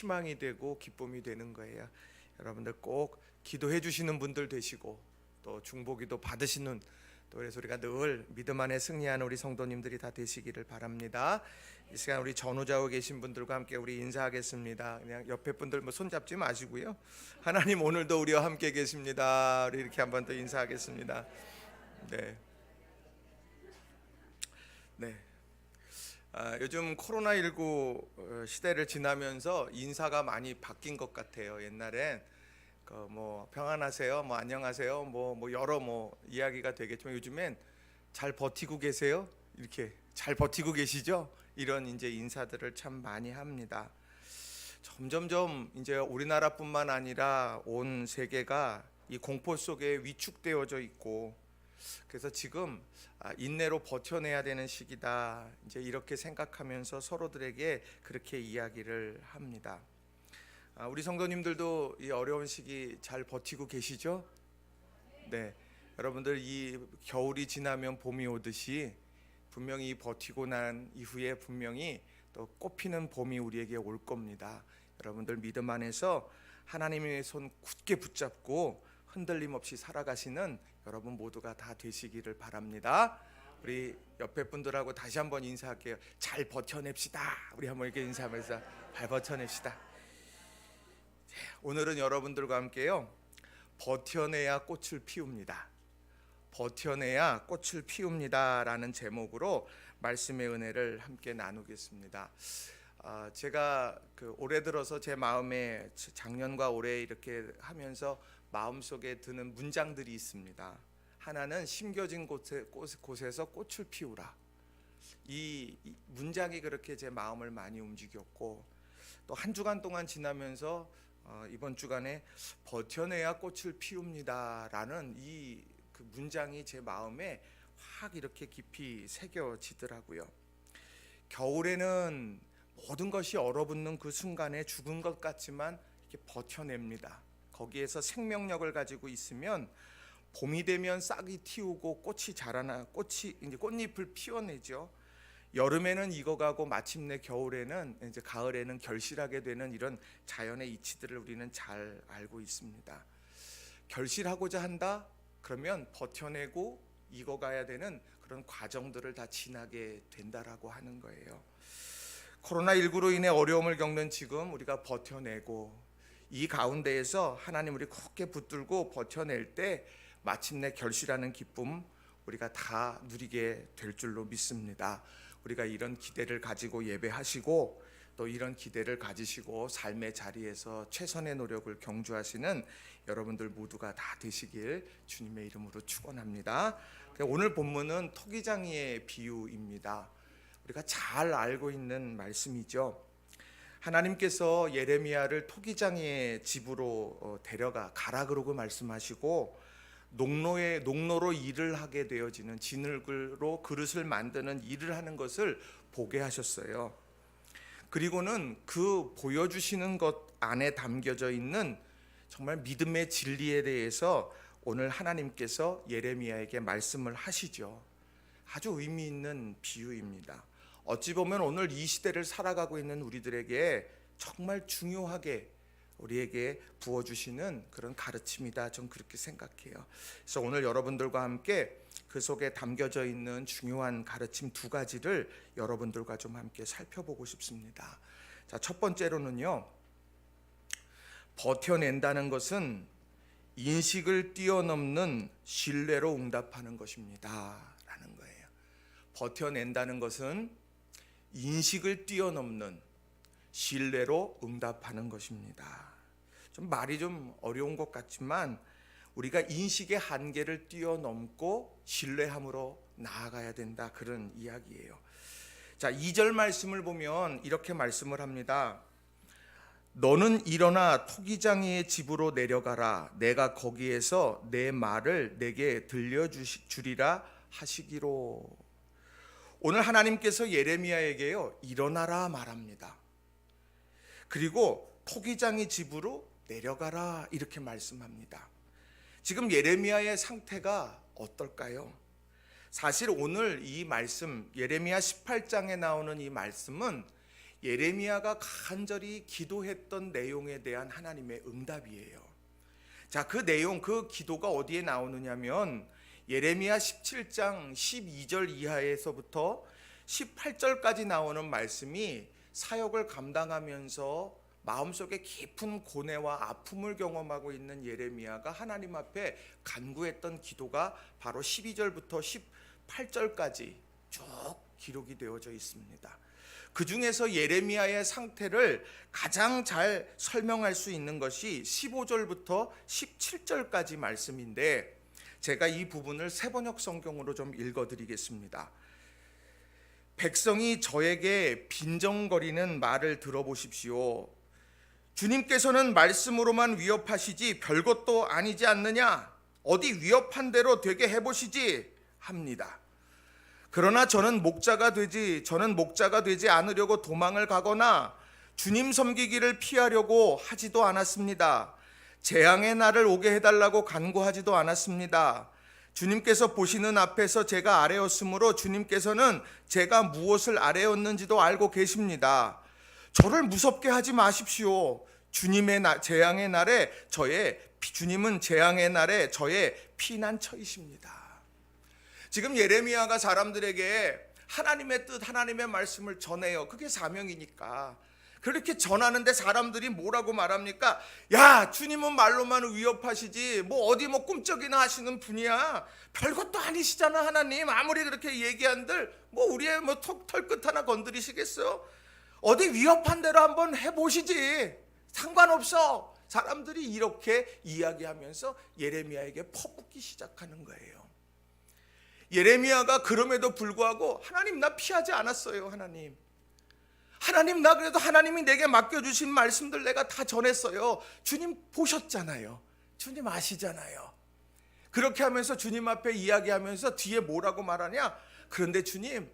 희망이 되고 기쁨이 되는 거예요. 여러분들 꼭 기도해 주시는 분들 되시고 또 중보기도 받으시는, 또 그래서 우리가 늘 믿음 안에 승리하는 우리 성도님들이 다 되시기를 바랍니다. 이 시간 우리 전후좌우 계신 분들과 함께 우리 인사하겠습니다. 그냥 옆에 분들 뭐 손잡지 마시고요. 하나님 오늘도 우리와 함께 계십니다. 우리 이렇게 한번 더 인사하겠습니다. 네. 네. 요즘 코로나19 시대를 지나면서 인사가 많이 바뀐 것 같아요. 옛날엔 뭐 평안하세요, 뭐 안녕하세요, 뭐 여러 이야기가 되겠지만 요즘엔 잘 버티고 계세요, 이렇게 잘 버티고 계시죠? 이런 이제 인사들을 참 많이 합니다. 점점점 이제 우리나라뿐만 아니라 온 세계가 이 공포 속에 위축되어져 있고, 그래서 지금 인내로 버텨내야 되는 시기다, 이제 이렇게 생각하면서 서로들에게 그렇게 이야기를 합니다. 우리 성도님들도 이 어려운 시기 잘 버티고 계시죠? 네, 여러분들 이 겨울이 지나면 봄이 오듯이 분명히 버티고 난 이후에 분명히 또 꽃피는 봄이 우리에게 올 겁니다. 여러분들 믿음 안에서 하나님의 손 굳게 붙잡고 흔들림 없이 살아가시는 여러분 모두가 다 되시기를 바랍니다. 우리 옆에 분들하고 다시 한번 인사할게요. 잘 버텨냅시다. 우리 한번 이렇게 인사하면서 잘 버텨냅시다. 오늘은 여러분들과 함께요, 버텨내야 꽃을 피웁니다. 버텨내야 꽃을 피웁니다 라는 제목으로 말씀의 은혜를 함께 나누겠습니다. 제가 올해 들어서 제 마음에 작년과 올해 이렇게 하면서 마음속에 드는 문장들이 있습니다. 하나는 심겨진 곳에서 꽃을 피우라. 이 문장이 그렇게 제 마음을 많이 움직였고, 또 한 주간 동안 지나면서 이번 주간에 버텨내야 꽃을 피웁니다 라는 그 문장이 제 마음에 확 이렇게 깊이 새겨지더라고요. 겨울에는 모든 것이 얼어붙는 그 순간에 죽은 것 같지만 이렇게 버텨냅니다. 거기에서 생명력을 가지고 있으면 봄이 되면 싹이 틔우고 꽃이 자라나, 꽃이 이제 꽃잎을 피워내죠. 여름에는 익어가고 마침내 겨울에는, 이제 가을에는 결실하게 되는 이런 자연의 이치들을 우리는 잘 알고 있습니다. 결실하고자 한다? 그러면 버텨내고 익어가야 되는 그런 과정들을 다 지나게 된다라고 하는 거예요. 코로나19로 인해 어려움을 겪는 지금 우리가 버텨내고, 이 가운데에서 하나님 우리 굳게 붙들고 버텨낼 때 마침내 결실하는 기쁨 우리가 다 누리게 될 줄로 믿습니다. 우리가 이런 기대를 가지고 예배하시고, 또 이런 기대를 가지시고 삶의 자리에서 최선의 노력을 경주하시는 여러분들 모두가 다 되시길 주님의 이름으로 축원합니다. 오늘 본문은 토기장이의 비유입니다. 우리가 잘 알고 있는 말씀이죠. 하나님께서 예레미야를 토기장이의 집으로 가라 그러고 말씀하시고, 농로로 일을 하게 되어지는, 진흙으로 그릇을 만드는 일을 하는 것을 보게 하셨어요. 그리고는 그 보여주시는 것 안에 담겨져 있는 정말 믿음의 진리에 대해서 오늘 하나님께서 예레미야에게 말씀을 하시죠. 아주 의미 있는 비유입니다. 어찌 보면 오늘 이 시대를 살아가고 있는 우리들에게 정말 중요하게 우리에게 부어주시는 그런 가르침이다, 전 그렇게 생각해요. 그래서 오늘 여러분들과 함께 그 속에 담겨져 있는 중요한 가르침 두 가지를 여러분들과 좀 함께 살펴보고 싶습니다. 자, 첫 번째로는요, 버텨낸다는 것은 인식을 뛰어넘는 신뢰로 응답하는 것입니다 라는 거예요. 버텨낸다는 것은 인식을 뛰어넘는 신뢰로 응답하는 것입니다. 좀 말이 좀 어려운 것 같지만 우리가 인식의 한계를 뛰어넘고 신뢰함으로 나아가야 된다, 그런 이야기예요. 자, 2절 말씀을 보면 이렇게 말씀을 합니다. 너는 일어나 토기장이의 집으로 내려가라. 내가 거기에서 내 말을 내게 들려주리라 하시기로. 오늘 하나님께서 예레미야에게요, 일어나라 말합니다. 그리고 토기장이 집으로 내려가라 이렇게 말씀합니다. 지금 예레미야의 상태가 어떨까요? 사실 오늘 이 말씀, 예레미야 18장에 나오는 이 말씀은 예레미야가 간절히 기도했던 내용에 대한 하나님의 응답이에요. 자, 그 내용, 그 기도가 어디에 나오느냐면 예레미야 17장 12절 이하에서부터 18절까지 나오는 말씀이 사역을 감당하면서 마음속에 깊은 고뇌와 아픔을 경험하고 있는 예레미야가 하나님 앞에 간구했던 기도가 바로 12절부터 18절까지 쭉 기록이 되어져 있습니다. 그 중에서 예레미야의 상태를 가장 잘 설명할 수 있는 것이 15절부터 17절까지 말씀인데, 제가 이 부분을 세번역 성경으로 좀 읽어드리겠습니다. 백성이 저에게 빈정거리는 말을 들어보십시오. 주님께서는 말씀으로만 위협하시지 별것도 아니지 않느냐? 어디 위협한 대로 되게 해보시지 합니다. 그러나 저는 목자가 되지 않으려고 도망을 가거나 주님 섬기기를 피하려고 하지도 않았습니다. 재앙의 날을 오게 해달라고 간구하지도 않았습니다. 주님께서 보시는 앞에서 제가 아래였으므로 주님께서는 제가 무엇을 아래였는지도 알고 계십니다. 저를 무섭게 하지 마십시오. 주님은 재앙의 날에 저의 피난처이십니다. 지금 예레미야가 사람들에게 하나님의 뜻, 하나님의 말씀을 전해요. 그게 사명이니까. 그렇게 전하는데 사람들이 뭐라고 말합니까? 야, 주님은 말로만 위협하시지 어디 꿈쩍이나 하시는 분이야. 별것도 아니시잖아. 하나님 아무리 그렇게 얘기한들 우리의 털끝 하나 건드리시겠어요? 어디 위협한 대로 한번 해보시지, 상관없어. 사람들이 이렇게 이야기하면서 예레미야에게 퍼붓기 시작하는 거예요. 예레미야가 그럼에도 불구하고 하나님, 나 피하지 않았어요. 하나님, 나 그래도 하나님이 내게 맡겨주신 말씀들 내가 다 전했어요. 주님 보셨잖아요. 주님 아시잖아요. 그렇게 하면서 주님 앞에 이야기하면서 뒤에 뭐라고 말하냐? 그런데 주님,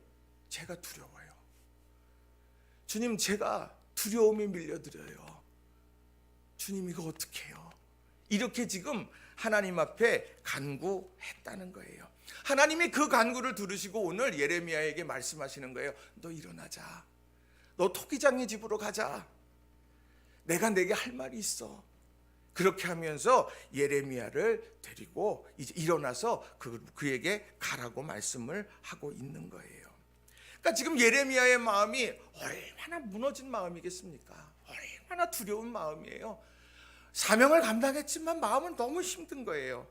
제가 두려워요. 주님, 제가 두려움이 밀려들어요. 주님, 이거 어떻게 해요? 이렇게 지금 하나님 앞에 간구했다는 거예요. 하나님이 그 간구를 들으시고 오늘 예레미야에게 말씀하시는 거예요. 너 일어나자. 너 토기장의 집으로 가자. 내가 내게 할 말이 있어. 그렇게 하면서 예레미야를 데리고 이제 일어나서 그에게 가라고 말씀을 하고 있는 거예요. 그러니까 지금 예레미야의 마음이 얼마나 무너진 마음이겠습니까? 얼마나 두려운 마음이에요. 사명을 감당했지만 마음은 너무 힘든 거예요.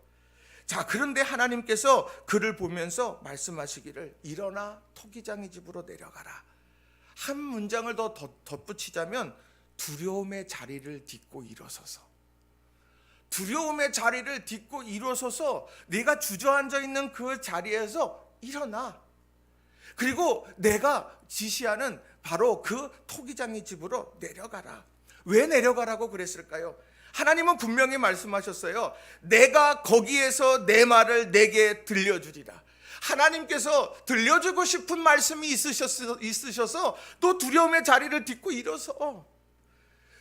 자, 그런데 하나님께서 그를 보면서 말씀하시기를 일어나 토기장의 집으로 내려가라. 한 문장을 더 덧붙이자면 두려움의 자리를 딛고 일어서서, 두려움의 자리를 딛고 일어서서 네가 주저앉아 있는 그 자리에서 일어나. 그리고 내가 지시하는 바로 그 토기장의 집으로 내려가라. 왜 내려가라고 그랬을까요? 하나님은 분명히 말씀하셨어요. 내가 거기에서 내 말을 내게 들려주리라. 하나님께서 들려주고 싶은 말씀이 있으셔서 또 두려움의 자리를 딛고 일어서,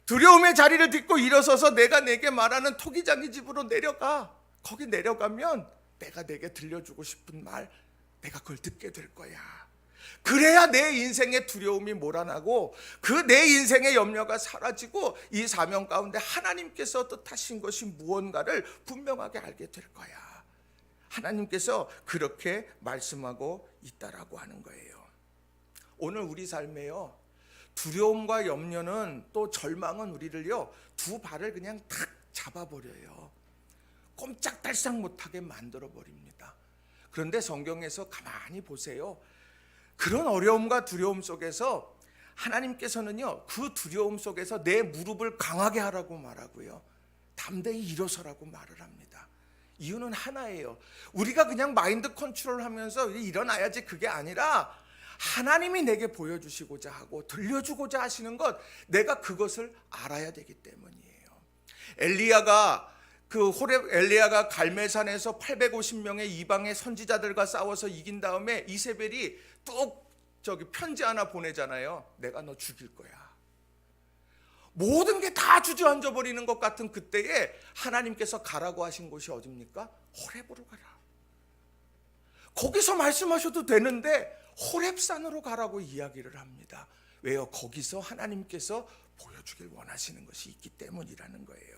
두려움의 자리를 딛고 일어서서 내가 내게 말하는 토기장의 집으로 내려가. 거기 내려가면 내가 내게 들려주고 싶은 말, 내가 그걸 듣게 될 거야. 그래야 내 인생의 두려움이 몰아나고 그 내 인생의 염려가 사라지고 이 사명 가운데 하나님께서 뜻하신 것이 무언가를 분명하게 알게 될 거야. 하나님께서 그렇게 말씀하고 있다라고 하는 거예요. 오늘 우리 삶에요, 두려움과 염려는 또 절망은 우리를요 두 발을 그냥 탁 잡아버려요. 꼼짝달싹 못하게 만들어버립니다. 그런데 성경에서 가만히 보세요. 그런 어려움과 두려움 속에서 하나님께서는요 그 두려움 속에서 내 무릎을 강하게 하라고 말하고요, 담대히 일어서라고 말을 합니다. 이유는 하나예요. 우리가 그냥 마인드 컨트롤하면서 일어나야지, 그게 아니라 하나님이 내게 보여주시고자 하고 들려주고자 하시는 것, 내가 그것을 알아야 되기 때문이에요. 엘리야가 갈멜산에서 850명의 이방의 선지자들과 싸워서 이긴 다음에 이세벨이 뚝 편지 하나 보내잖아요. 내가 너 죽일 거야. 모든 게 다 주저앉아 버리는 것 같은 그때에 하나님께서 가라고 하신 곳이 어디입니까? 호렙으로 가라. 거기서 말씀하셔도 되는데 호렙산으로 가라고 이야기를 합니다. 왜요? 거기서 하나님께서 보여주길 원하시는 것이 있기 때문이라는 거예요.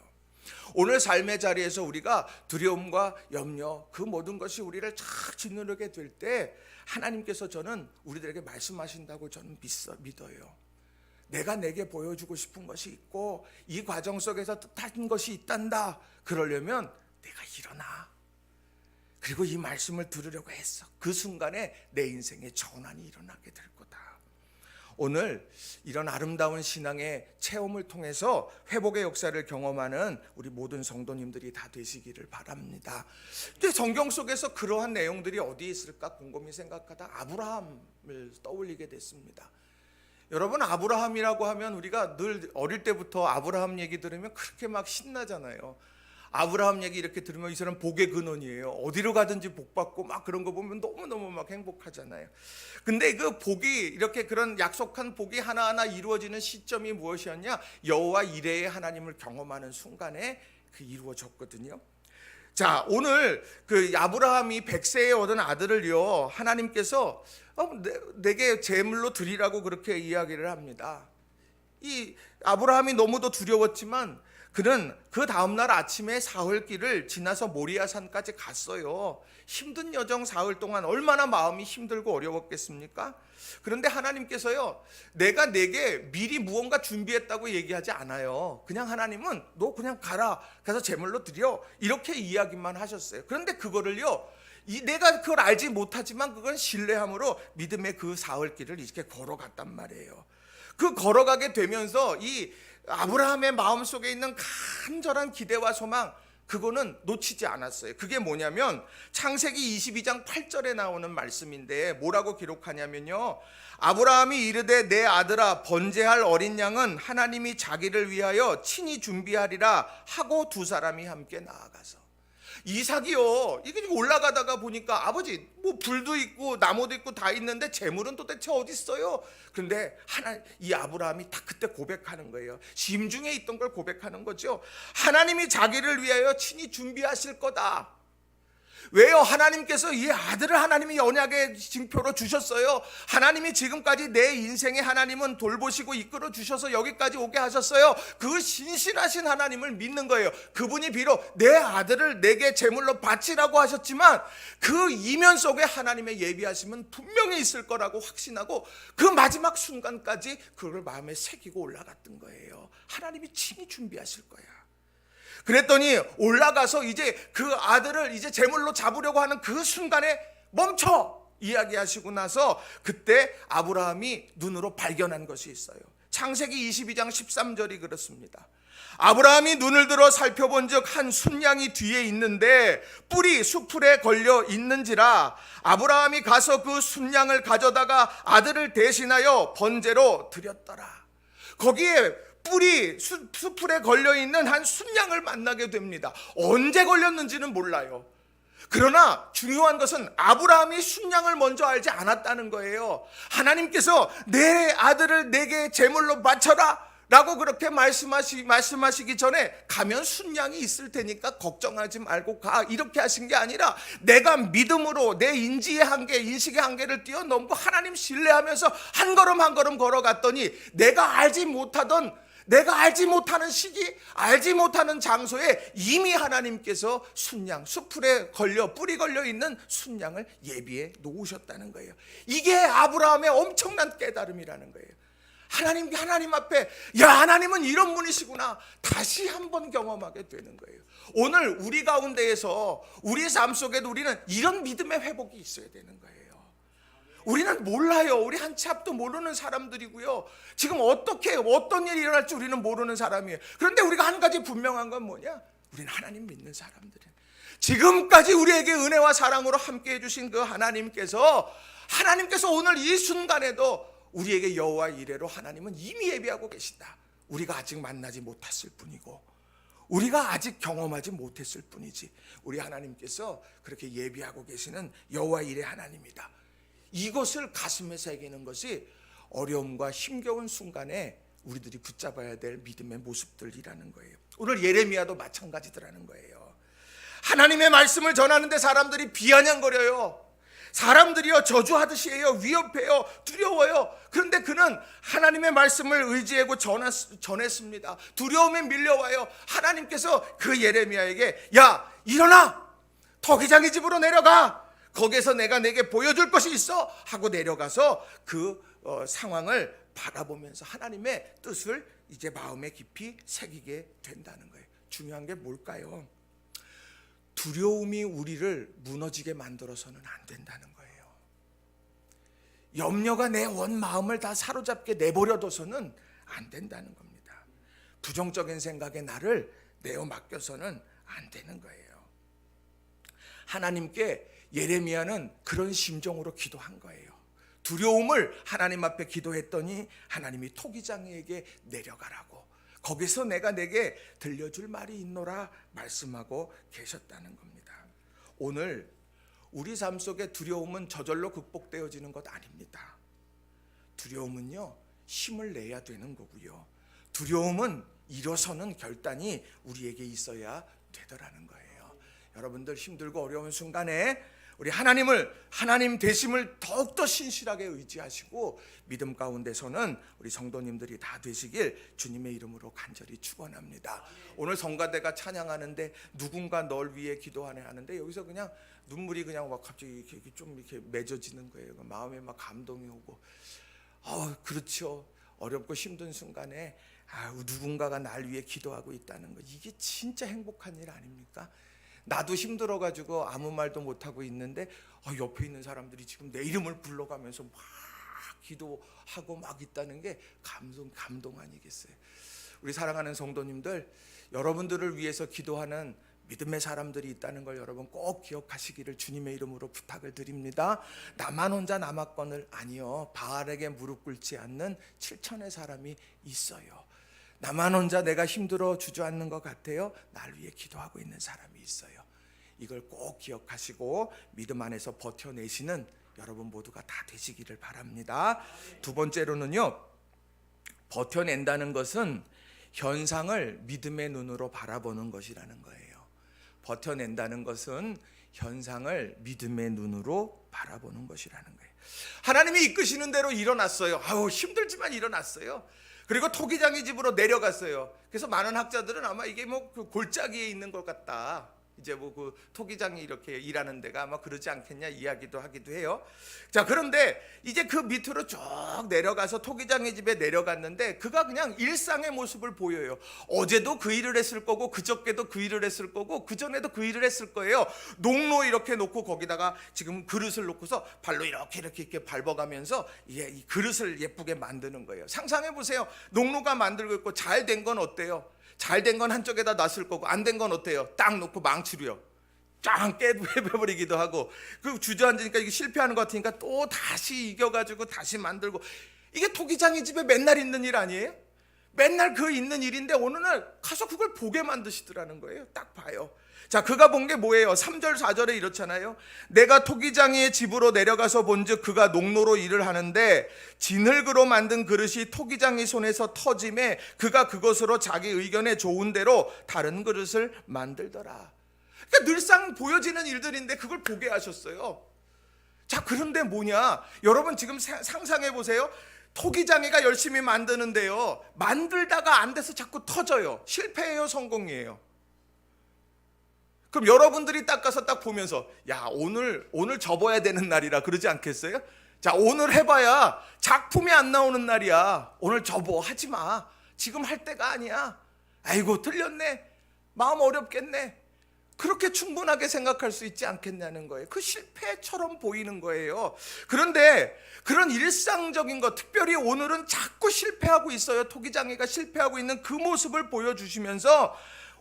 오늘 삶의 자리에서 우리가 두려움과 염려, 그 모든 것이 우리를 착 짓누르게 될 때 하나님께서 저는 우리들에게 말씀하신다고 저는 믿어요. 내가 내게 보여주고 싶은 것이 있고 이 과정 속에서 뜻한 것이 있단다. 그러려면 내가 일어나. 그리고 이 말씀을 들으려고 했어. 그 순간에 내 인생에 전환이 일어나게 될 거다. 오늘 이런 아름다운 신앙의 체험을 통해서 회복의 역사를 경험하는 우리 모든 성도님들이 다 되시기를 바랍니다. 근데 성경 속에서 그러한 내용들이 어디에 있을까 곰곰이 생각하다 아브라함을 떠올리게 됐습니다. 여러분, 아브라함이라고 하면 우리가 늘 어릴 때부터 아브라함 얘기 들으면 그렇게 막 신나잖아요. 아브라함 얘기 이렇게 들으면 이 사람 복의 근원이에요. 어디로 가든지 복 받고 막 그런 거 보면 너무너무 막 행복하잖아요. 근데 그 복이 이렇게 그런 약속한 복이 하나하나 이루어지는 시점이 무엇이었냐? 여호와 이레의 하나님을 경험하는 순간에 그 이루어졌거든요. 자, 오늘 그 아브라함이 100세에 얻은 아들을요, 하나님께서 내게 제물로 드리라고 그렇게 이야기를 합니다. 이 아브라함이 너무도 두려웠지만 그는 그 다음날 아침에 사흘길을 지나서 모리아산까지 갔어요. 힘든 여정 사흘 동안 얼마나 마음이 힘들고 어려웠겠습니까? 그런데 하나님께서요, 내가 내게 미리 무언가 준비했다고 얘기하지 않아요. 그냥 하나님은 너 그냥 가라, 가서 제물로 드려, 이렇게 이야기만 하셨어요. 그런데 그거를요, 내가 그걸 알지 못하지만 그건 신뢰함으로 믿음의 그 사흘길을 이렇게 걸어갔단 말이에요. 그 걸어가게 되면서 이 아브라함의 마음속에 있는 간절한 기대와 소망, 그거는 놓치지 않았어요. 그게 뭐냐면 창세기 22장 8절에 나오는 말씀인데 뭐라고 기록하냐면요, 아브라함이 이르되 내 아들아 번제할 어린 양은 하나님이 자기를 위하여 친히 준비하리라 하고 두 사람이 함께 나아가서, 이삭이요, 이게 올라가다가 보니까 아버지 뭐 불도 있고 나무도 있고 다 있는데 재물은 도대체 어디 있어요? 그런데 이 아브라함이 딱 그때 고백하는 거예요. 심중에 있던 걸 고백하는 거죠. 하나님이 자기를 위하여 친히 준비하실 거다. 왜요? 하나님께서 이 아들을 하나님이 언약의 징표로 주셨어요. 하나님이 지금까지 내 인생에 하나님은 돌보시고 이끌어 주셔서 여기까지 오게 하셨어요. 그 신실하신 하나님을 믿는 거예요. 그분이 비록 내 아들을 내게 제물로 바치라고 하셨지만 그 이면 속에 하나님의 예비하심은 분명히 있을 거라고 확신하고 그 마지막 순간까지 그걸 마음에 새기고 올라갔던 거예요. 하나님이 친히 준비하실 거야. 그랬더니 올라가서 이제 그 아들을 이제 제물로 잡으려고 하는 그 순간에 멈춰 이야기하시고 나서 그때 아브라함이 눈으로 발견한 것이 있어요. 창세기 22장 13절이 그렇습니다. 아브라함이 눈을 들어 살펴본 즉 한 순양이 뒤에 있는데 뿔이 수풀에 걸려 있는지라 아브라함이 가서 그 순양을 가져다가 아들을 대신하여 번제로 드렸더라. 거기에 뿔이 수풀에 걸려있는 한 순양을 만나게 됩니다. 언제 걸렸는지는 몰라요. 그러나 중요한 것은 아브라함이 순양을 먼저 알지 않았다는 거예요. 하나님께서 내 아들을 내게 제물로 바쳐라 라고 그렇게 말씀하시기 전에 가면 순양이 있을 테니까 걱정하지 말고 가, 이렇게 하신 게 아니라 내가 믿음으로 내 인지의 한계, 인식의 한계를 뛰어넘고 하나님 신뢰하면서 한 걸음 한 걸음 걸어갔더니 내가 알지 못하는 시기, 알지 못하는 장소에 이미 하나님께서 순양, 수풀에 걸려 뿔이 걸려 있는 순양을 예비해 놓으셨다는 거예요. 이게 아브라함의 엄청난 깨달음이라는 거예요. 하나님 앞에 하나님은 이런 분이시구나 다시 한번 경험하게 되는 거예요. 오늘 우리 가운데에서 우리 삶 속에도 우리는 이런 믿음의 회복이 있어야 되는 거예요. 우리는 몰라요. 우리 한 치 앞도 모르는 사람들이고요. 지금 어떤 일이 일어날지 우리는 모르는 사람이에요. 그런데 우리가 한 가지 분명한 건 뭐냐? 우리는 하나님 믿는 사람들이에요. 지금까지 우리에게 은혜와 사랑으로 함께 해주신 그 하나님께서 오늘 이 순간에도 우리에게 여호와 이레로 하나님은 이미 예비하고 계신다. 우리가 아직 만나지 못했을 뿐이고 우리가 아직 경험하지 못했을 뿐이지 우리 하나님께서 그렇게 예비하고 계시는 여호와 이레 하나님이다. 이것을 가슴에 새기는 것이 어려움과 힘겨운 순간에 우리들이 붙잡아야 될 믿음의 모습들이라는 거예요. 오늘 예레미야도 마찬가지더라는 거예요. 하나님의 말씀을 전하는데 사람들이 비아냥거려요. 사람들이요 저주하듯이 해요. 위협해요. 두려워요. 그런데 그는 하나님의 말씀을 의지하고 전했습니다. 두려움에 밀려와요. 하나님께서 그 예레미야에게 야 일어나 토기장의 집으로 내려가. 거기에서 내가 내게 보여줄 것이 있어 하고 내려가서 그 상황을 바라보면서 하나님의 뜻을 이제 마음에 깊이 새기게 된다는 거예요. 중요한 게 뭘까요? 두려움이 우리를 무너지게 만들어서는 안 된다는 거예요. 염려가 내 온 마음을 다 사로잡게 내버려둬서는 안 된다는 겁니다. 부정적인 생각에 나를 내어 맡겨서는 안 되는 거예요. 하나님께 예레미야는 그런 심정으로 기도한 거예요. 두려움을 하나님 앞에 기도했더니 하나님이 토기장이에게 내려가라고, 거기서 내가 내게 들려줄 말이 있노라 말씀하고 계셨다는 겁니다. 오늘 우리 삶 속에 두려움은 저절로 극복되어지는 것 아닙니다. 두려움은요 힘을 내야 되는 거고요. 두려움은 일어서는 결단이 우리에게 있어야 되더라는 거예요. 여러분들 힘들고 어려운 순간에 우리 하나님 되심을 더욱더 신실하게 의지하시고 믿음 가운데서는 우리 성도님들이 다 되시길 주님의 이름으로 간절히 축원합니다. 오늘 성가대가 찬양하는데 누군가 널 위해 기도하네 하는데 여기서 그냥 눈물이 그냥 막 갑자기 이렇게 좀 이렇게 맺어지는 거예요. 마음에 막 감동이 오고, 그렇죠. 어렵고 힘든 순간에 누군가가 날 위해 기도하고 있다는 거, 이게 진짜 행복한 일 아닙니까? 나도 힘들어가지고 아무 말도 못하고 있는데 옆에 있는 사람들이 지금 내 이름을 불러가면서 막 기도하고 막 있다는 게 감동 아니겠어요? 우리 사랑하는 성도님들, 여러분들을 위해서 기도하는 믿음의 사람들이 있다는 걸 여러분 꼭 기억하시기를 주님의 이름으로 부탁을 드립니다. 나만 혼자 남았거늘 아니요, 바알에게 무릎 꿇지 않는 7천의 사람이 있어요. 나만 혼자 내가 힘들어 주저앉는 것 같아요. 날 위해 기도하고 있는 사람이 있어요. 이걸 꼭 기억하시고 믿음 안에서 버텨내시는 여러분 모두가 다 되시기를 바랍니다. 두 번째로는요, 버텨낸다는 것은 현상을 믿음의 눈으로 바라보는 것이라는 거예요. 버텨낸다는 것은 현상을 믿음의 눈으로 바라보는 것이라는 거예요. 하나님이 이끄시는 대로 일어났어요. 힘들지만 일어났어요. 그리고 토기장의 집으로 내려갔어요. 그래서 많은 학자들은 아마 이게 그 골짜기에 있는 것 같다, 이제 그 토기장이 이렇게 일하는 데가 아마 그러지 않겠냐 이야기도 하기도 해요. 자, 그런데 이제 그 밑으로 쭉 내려가서 토기장의 집에 내려갔는데 그가 그냥 일상의 모습을 보여요. 어제도 그 일을 했을 거고, 그저께도 그 일을 했을 거고, 그전에도 그 일을 했을 거예요. 농로 이렇게 놓고 거기다가 지금 그릇을 놓고서 발로 이렇게 밟아가면서 이 그릇을 예쁘게 만드는 거예요. 상상해 보세요. 농로가 만들고 있고 잘 된 건 어때요? 잘 된 건 한쪽에다 놨을 거고, 안 된 건 어때요? 딱 놓고 망치로요 쫙 깨버리기도 하고, 그 주저앉으니까 이게 실패하는 것 같으니까 또 다시 이겨가지고 다시 만들고, 이게 토기장의 집에 맨날 있는 일 아니에요? 맨날 그 있는 일인데 어느 날 가서 그걸 보게 만드시더라는 거예요. 딱 봐요. 자, 그가 본 게 뭐예요? 3절 4절에 이렇잖아요. 내가 토기장이의 집으로 내려가서 본즉 그가 농로로 일을 하는데 진흙으로 만든 그릇이 토기장의 손에서 터짐에 그가 그것으로 자기 의견에 좋은 대로 다른 그릇을 만들더라. 그러니까 늘상 보여지는 일들인데 그걸 보게 하셨어요. 자, 그런데 뭐냐? 여러분 지금 상상해 보세요. 토기장이가 열심히 만드는데요, 만들다가 안 돼서 자꾸 터져요. 실패해요, 성공이에요? 그럼 여러분들이 딱 가서 딱 보면서 오늘 접어야 되는 날이라 그러지 않겠어요? 자, 오늘 해봐야 작품이 안 나오는 날이야. 오늘 접어, 하지마. 지금 할 때가 아니야. 아이고 틀렸네, 마음 어렵겠네. 그렇게 충분하게 생각할 수 있지 않겠냐는 거예요. 그 실패처럼 보이는 거예요. 그런데 그런 일상적인 것, 특별히 오늘은 자꾸 실패하고 있어요. 토기장이가 실패하고 있는 그 모습을 보여주시면서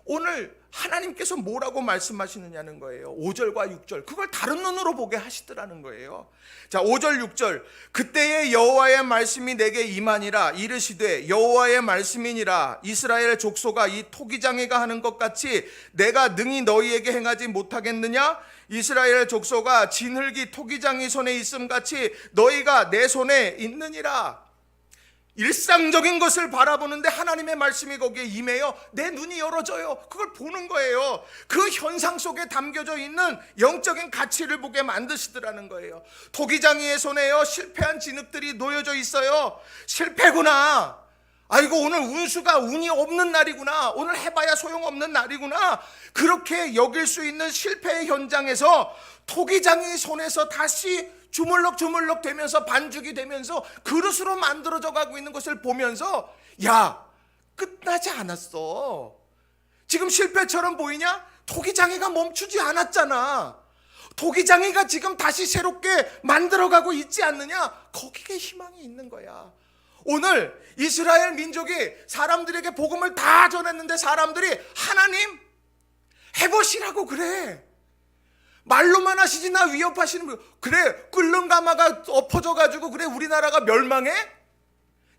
오늘 하나님께서 뭐라고 말씀하시느냐는 거예요. 5절과 6절, 그걸 다른 눈으로 보게 하시더라는 거예요. 자, 5절 6절, 그때의 여호와의 말씀이 내게 임하니라. 이르시되 여호와의 말씀이니라. 이스라엘 족속아, 이 토기장이가 하는 것 같이 내가 능히 너희에게 행하지 못하겠느냐? 이스라엘 족속아, 진흙이 토기장이 손에 있음 같이 너희가 내 손에 있느니라. 일상적인 것을 바라보는데 하나님의 말씀이 거기에 임해요. 내 눈이 열어져요. 그걸 보는 거예요. 그 현상 속에 담겨져 있는 영적인 가치를 보게 만드시더라는 거예요. 토기장이의 손에요, 실패한 진흙들이 놓여져 있어요. 실패구나. 아이고, 오늘 운수가 운이 없는 날이구나. 오늘 해봐야 소용없는 날이구나. 그렇게 여길 수 있는 실패의 현장에서 토기장이 손에서 다시 주물럭주물럭 되면서 반죽이 되면서 그릇으로 만들어져 가고 있는 것을 보면서, 야, 끝나지 않았어. 지금 실패처럼 보이냐? 토기장이가 멈추지 않았잖아. 토기장이가 지금 다시 새롭게 만들어가고 있지 않느냐? 거기에 희망이 있는 거야. 오늘 이스라엘 민족이 사람들에게 복음을 다 전했는데 사람들이 하나님 해보시라고 그래. 말로만 하시지 나 위협하시는 거. 그래, 끓는 가마가 엎어져 가지고 그래 우리나라가 멸망해?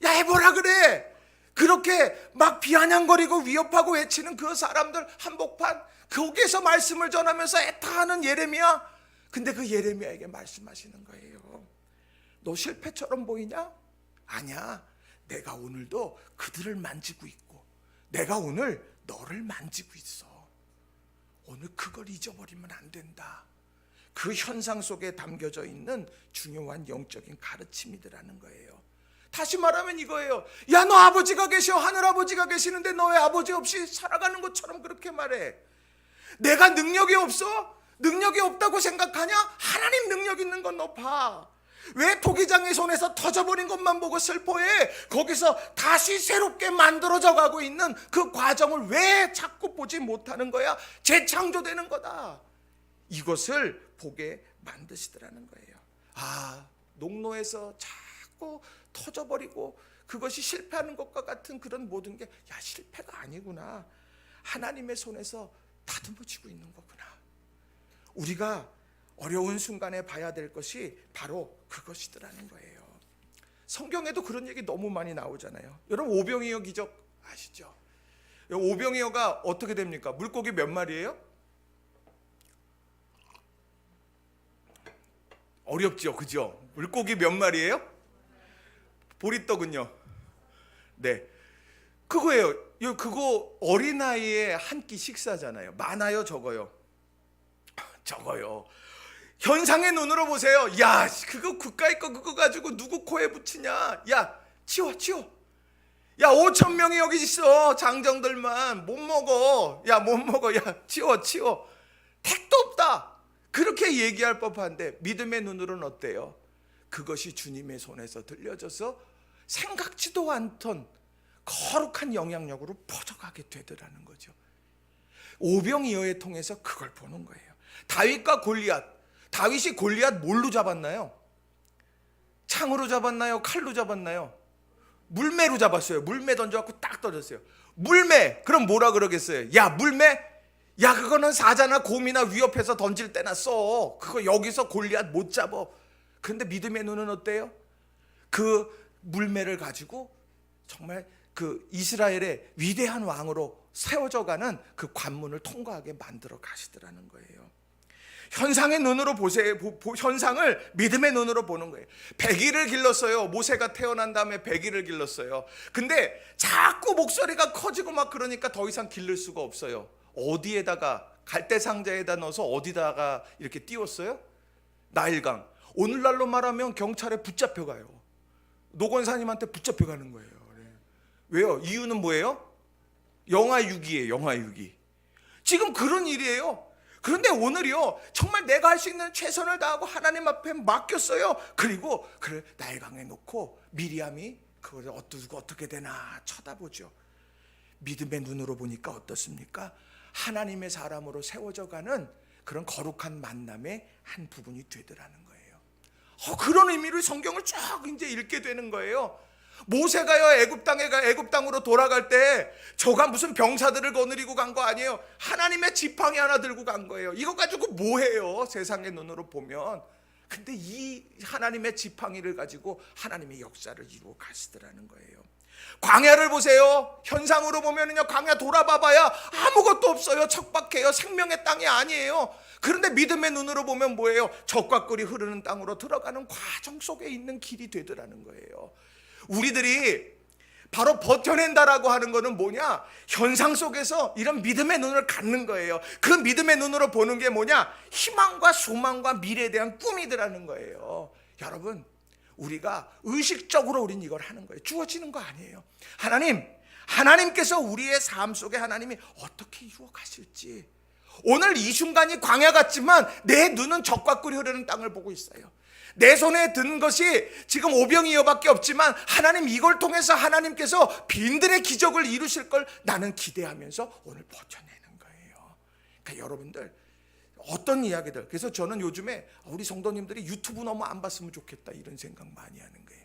야, 해보라 그래. 그렇게 막 비아냥거리고 위협하고 외치는 그 사람들 한복판, 거기에서 말씀을 전하면서 애타하는 예레미야. 근데 그 예레미야에게 말씀하시는 거예요. 너 실패처럼 보이냐? 아니야. 내가 오늘도 그들을 만지고 있고 내가 오늘 너를 만지고 있어. 오늘 그걸 잊어버리면 안 된다. 그 현상 속에 담겨져 있는 중요한 영적인 가르침이더라는 거예요. 다시 말하면 이거예요. 야, 너 아버지가 계셔. 하늘아버지가 계시는데 너 왜 아버지 없이 살아가는 것처럼 그렇게 말해? 내가 능력이 없어? 능력이 없다고 생각하냐? 하나님 능력 있는 건 너 봐. 왜 토기장의 손에서 터져버린 것만 보고 슬퍼해? 거기서 다시 새롭게 만들어져 가고 있는 그 과정을 왜 자꾸 보지 못하는 거야? 재창조되는 거다. 이것을 보게 만드시더라는 거예요. 아, 농로에서 자꾸 터져버리고 그것이 실패하는 것과 같은 그런 모든 게, 야, 실패가 아니구나. 하나님의 손에서 다듬어지고 있는 거구나. 우리가 어려운 순간에 봐야 될 것이 바로 그것이더라는 거예요. 성경에도 그런 얘기 너무 많이 나오잖아요. 여러분, 오병이어 기적 아시죠? 오병이어가 어떻게 됩니까? 물고기 몇 마리예요? 어렵죠, 그죠? 물고기 몇 마리예요? 보리떡은요? 네, 그거예요. 그거 어린아이의 한 끼 식사잖아요. 많아요, 적어요? 적어요. 현상의 눈으로 보세요. 야, 그거 국가의 거 그거 가지고 누구 코에 붙이냐? 야, 치워. 야, 5천 명이 여기 있어. 장정들만 못 먹어. 야, 못 먹어. 야, 치워. 택도 없다. 그렇게 얘기할 법한데 믿음의 눈으로는 어때요? 그것이 주님의 손에서 들려져서 생각지도 않던 거룩한 영향력으로 퍼져가게 되더라는 거죠. 오병이어에 통해서 그걸 보는 거예요. 다윗과 골리앗. 다윗이 골리앗 뭘로 잡았나요? 창으로 잡았나요? 칼로 잡았나요? 물매로 잡았어요. 물매 던져갖고 딱 떨어졌어요. 물매. 그럼 뭐라 그러겠어요? 야, 물매? 야, 그거는 사자나 곰이나 위협해서 던질 때나 써. 그거 여기서 골리앗 못 잡아. 그런데 믿음의 눈은 어때요? 그 물매를 가지고 정말 그 이스라엘의 위대한 왕으로 세워져가는 그 관문을 통과하게 만들어 가시더라는 거예요. 현상의 눈으로 보세요. 현상을 믿음의 눈으로 보는 거예요. 100일을 길렀어요. 모세가 태어난 다음에 100일을 길렀어요. 근데 자꾸 목소리가 커지고 막 그러니까 더 이상 기를 수가 없어요. 어디에다가, 갈대 상자에다 넣어서 어디다가 이렇게 띄웠어요? 나일강. 오늘날로 말하면 경찰에 붙잡혀가요. 노건사님한테 붙잡혀가는 거예요. 왜요? 이유는 뭐예요? 영하 6이에요. 영하 6이. 지금 그런 일이에요. 그런데 오늘이요, 정말 내가 할 수 있는 최선을 다하고 하나님 앞에 맡겼어요. 그리고 그를 나일강에 놓고 미리암이 그걸 어떻게 되나 쳐다보죠. 믿음의 눈으로 보니까 어떻습니까? 하나님의 사람으로 세워져가는 그런 거룩한 만남의 한 부분이 되더라는 거예요. 그런 의미로 성경을 쭉 이제 읽게 되는 거예요. 모세가요, 애굽 땅으로 돌아갈 때 저가 무슨 병사들을 거느리고 간 거 아니에요. 하나님의 지팡이 하나 들고 간 거예요. 이거 가지고 뭐 해요? 세상의 눈으로 보면. 근데 이 하나님의 지팡이를 가지고 하나님의 역사를 이루어 가시더라는 거예요. 광야를 보세요. 현상으로 보면은요, 광야 돌아봐봐야 아무것도 없어요. 척박해요. 생명의 땅이 아니에요. 그런데 믿음의 눈으로 보면 뭐예요? 젖과 꿀이 흐르는 땅으로 들어가는 과정 속에 있는 길이 되더라는 거예요. 우리들이 바로 버텨낸다라고 하는 거는 뭐냐? 현상 속에서 이런 믿음의 눈을 갖는 거예요. 그 믿음의 눈으로 보는 게 뭐냐? 희망과 소망과 미래에 대한 꿈이더라는 거예요. 여러분, 우리가 의식적으로 우린 이걸 하는 거예요. 주어지는 거 아니에요. 하나님께서 우리의 삶 속에 하나님이 어떻게 이루어 가실지, 오늘 이 순간이 광야 같지만 내 눈은 적과 꿀이 흐르는 땅을 보고 있어요. 내 손에 든 것이 지금 오병이어밖에 없지만 하나님, 이걸 통해서 하나님께서 빈들의 기적을 이루실 걸 나는 기대하면서 오늘 버텨내는 거예요. 그러니까 여러분들 어떤 이야기들, 그래서 저는 요즘에 우리 성도님들이 유튜브 너무 안 봤으면 좋겠다 이런 생각 많이 하는 거예요.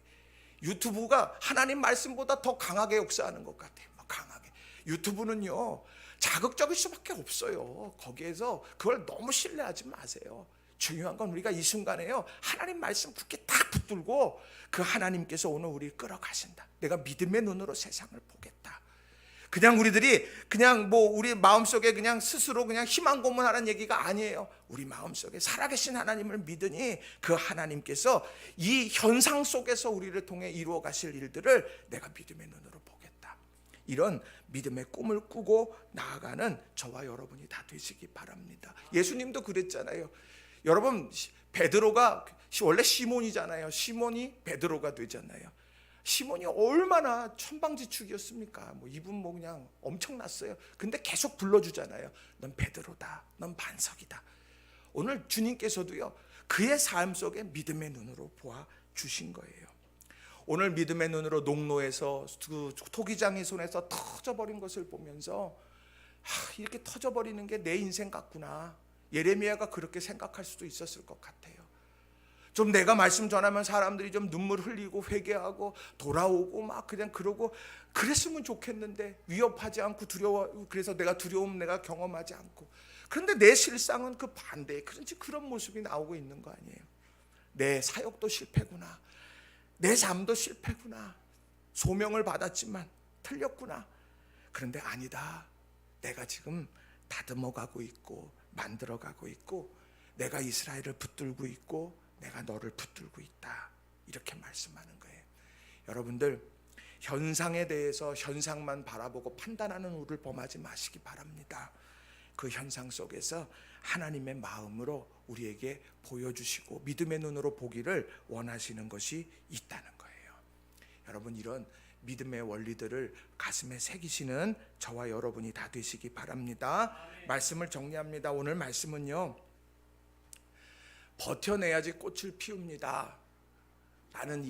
유튜브가 하나님 말씀보다 더 강하게 역사하는 것 같아요. 강하게. 유튜브는요 자극적일 수밖에 없어요. 거기에서 그걸 너무 신뢰하지 마세요. 중요한 건 우리가 이 순간에요 하나님 말씀 굳게 딱 붙들고 그 하나님께서 오늘 우리를 끌어가신다. 내가 믿음의 눈으로 세상을 보겠다. 그냥 우리들이 그냥 우리 마음속에 그냥 스스로 그냥 희망 고문하는 얘기가 아니에요. 우리 마음속에 살아계신 하나님을 믿으니 그 하나님께서 이 현상 속에서 우리를 통해 이루어 가실 일들을 내가 믿음의 눈으로 보겠다. 이런 믿음의 꿈을 꾸고 나아가는 저와 여러분이 다 되시기 바랍니다. 예수님도 그랬잖아요. 여러분, 베드로가 원래 시몬이잖아요. 시몬이 베드로가 되잖아요. 시몬이 얼마나 천방지축이었습니까? 이분 그냥 엄청났어요. 근데 계속 불러주잖아요. 넌 베드로다. 넌 반석이다. 오늘 주님께서도요 그의 삶 속에 믿음의 눈으로 보아 주신 거예요. 오늘 믿음의 눈으로 농로에서 그 토기장의 손에서 터져버린 것을 보면서 이렇게 터져버리는 게 내 인생 같구나. 예레미야가 그렇게 생각할 수도 있었을 것 같아요. 좀 내가 말씀 전하면 사람들이 좀 눈물 흘리고 회개하고 돌아오고 그냥 그러고 그랬으면 좋겠는데, 위협하지 않고 두려워, 그래서 내가 두려움 내가 경험하지 않고. 그런데 내 실상은 그 반대에 그런 모습이 나오고 있는 거 아니에요. 내 사역도 실패구나. 내 삶도 실패구나. 소명을 받았지만 틀렸구나. 그런데 아니다. 내가 지금 다듬어가고 있고 만들어가고 있고 내가 이스라엘을 붙들고 있고 내가 너를 붙들고 있다. 이렇게 말씀하는 거예요. 여러분들, 현상에 대해서 현상만 바라보고 판단하는 우를 범하지 마시기 바랍니다. 그 현상 속에서 하나님의 마음으로 우리에게 보여주시고 믿음의 눈으로 보기를 원하시는 것이 있다는 거예요. 여러분, 이런 믿음의 원리들을 가슴에 새기시는 저와 여러분이 다 되시기 바랍니다. 말씀을 정리합니다. 오늘 말씀은요, 버텨내야지 꽃을 피웁니다 라는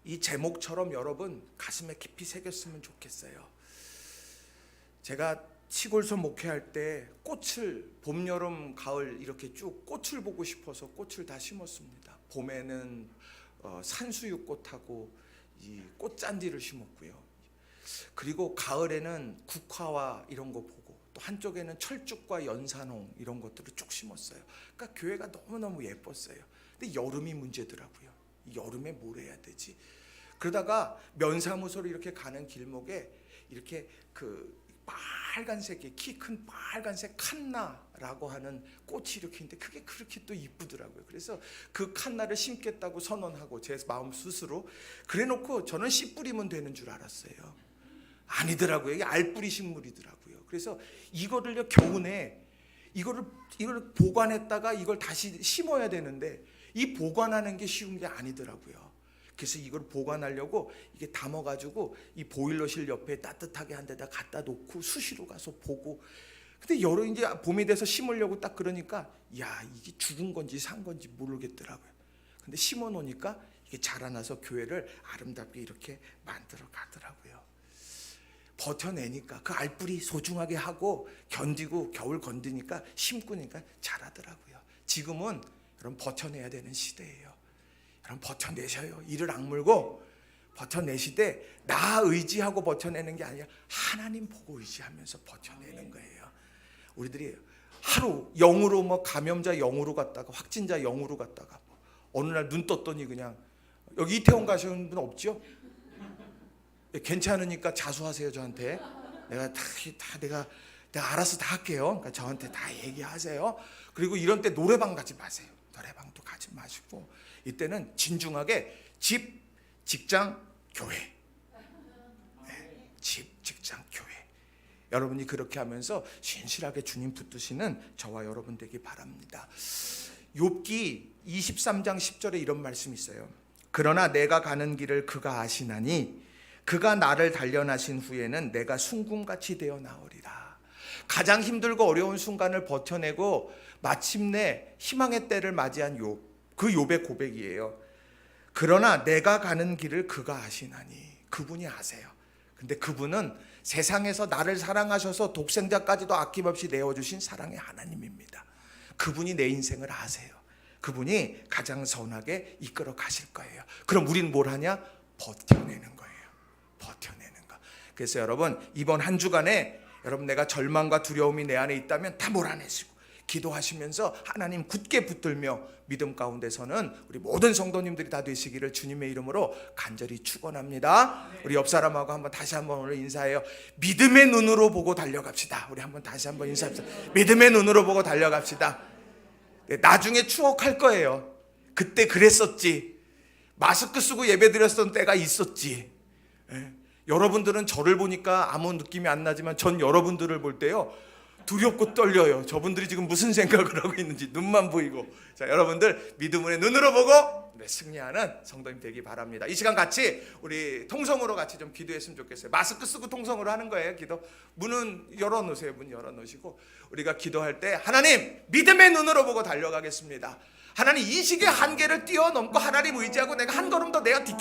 이 제목처럼 여러분 가슴에 깊이 새겼으면 좋겠어요. 제가 시골서 목회할 때 꽃을 봄, 여름, 가을 이렇게 쭉 꽃을 보고 싶어서 꽃을 다 심었습니다. 봄에는 산수유꽃하고 이 꽃잔디를 심었고요. 그리고 가을에는 국화와 이런 거 보고, 또 한쪽에는 철쭉과 연산홍 이런 것들을 쭉 심었어요. 그러니까 교회가 너무너무 예뻤어요. 근데 여름이 문제더라고요. 여름에 뭘 해야 되지? 그러다가 면사무소로 이렇게 가는 길목에 이렇게 빨간색의 키 큰 빨간색 칸나라고 하는 꽃이 이렇게 있는데 그게 그렇게 또 이쁘더라고요. 그래서 그 칸나를 심겠다고 선언하고 제 마음 스스로 그래놓고 저는 씨 뿌리면 되는 줄 알았어요. 아니더라고요. 이게 알뿌리 식물이더라고요. 그래서 이거를요 겨우내 이거를 보관했다가 이걸 다시 심어야 되는데 이 보관하는 게 쉬운 게 아니더라고요. 그래서 이걸 보관하려고 이게 담아가지고 이 보일러실 옆에 따뜻하게 한 데다 갖다 놓고 수시로 가서 보고, 근데 여름 이제 봄이 돼서 심으려고 딱 그러니까 이게 죽은 건지 산 건지 모르겠더라고요. 근데 심어 놓으니까 이게 자라나서 교회를 아름답게 이렇게 만들어 가더라고요. 버텨내니까 그 알뿌리 소중하게 하고 견디고 겨울 건드니까 심고니까 자라더라고요. 지금은 여러분 버텨내야 되는 시대예요. 여러분 버텨내셔요. 이를 악물고 버텨내시되 나 의지하고 버텨내는 게 아니라 하나님 보고 의지하면서 버텨내는 거예요. 우리들이 하루 0으로 감염자 0으로 갔다가 확진자 0으로 갔다가 어느 날 눈 떴더니 그냥, 여기 이태원 가시는 분 없죠? 괜찮으니까 자수하세요. 저한테 내가 알아서 다 할게요. 그러니까 저한테 다 얘기하세요. 그리고 이런 때 노래방 가지 마세요. 노래방도 가지 마시고 이때는 진중하게 집 직장, 교회. 집, 직장, 교회. 여러분이 그렇게 하면서 신실하게 주님 붙드시는 저와 여러분 되기 바랍니다. 욥기 23장 10절에 이런 말씀이 있어요. 그러나 내가 가는 길을 그가 아시나니 그가 나를 단련하신 후에는 내가 순금같이 되어 나오리라. 가장 힘들고 어려운 순간을 버텨내고 마침내 희망의 때를 맞이한 욥, 그 욥의 고백이에요. 그러나 내가 가는 길을 그가 아시나니, 그분이 아세요. 근데 그분은 세상에서 나를 사랑하셔서 독생자까지도 아낌없이 내어주신 사랑의 하나님입니다. 그분이 내 인생을 아세요. 그분이 가장 선하게 이끌어 가실 거예요. 그럼 우리는 뭘 하냐? 버텨내는 거예요. 버텨내는 거. 그래서 여러분, 이번 한 주간에 여러분 내가 절망과 두려움이 내 안에 있다면 다 몰아내시고 기도하시면서 하나님 굳게 붙들며 믿음 가운데서는 우리 모든 성도님들이 다 되시기를 주님의 이름으로 간절히 축원합니다. 우리 옆 사람하고 한번 다시 한번 오늘 인사해요. 믿음의 눈으로 보고 달려갑시다. 우리 한번 다시 한번 인사합시다. 믿음의 눈으로 보고 달려갑시다. 나중에 추억할 거예요. 그때 그랬었지. 마스크 쓰고 예배 드렸던 때가 있었지. 여러분들은 저를 보니까 아무 느낌이 안 나지만 전 여러분들을 볼 때요 두렵고 떨려요. 저분들이 지금 무슨 생각을 하고 있는지 눈만 보이고. 자, 여러분들 믿음의 눈으로 보고 승리하는 성도님 되기 바랍니다. 이 시간 같이 우리 통성으로 같이 좀 기도했으면 좋겠어요. 마스크 쓰고 통성으로 하는 거예요. 기도. 문은 열어놓으세요. 문 열어놓으시고 우리가 기도할 때 하나님 믿음의 눈으로 보고 달려가겠습니다. 하나님 이 시기의 한계를 뛰어넘고 하나님 의지하고 내가 한 걸음 더 내가 딛겠습니다.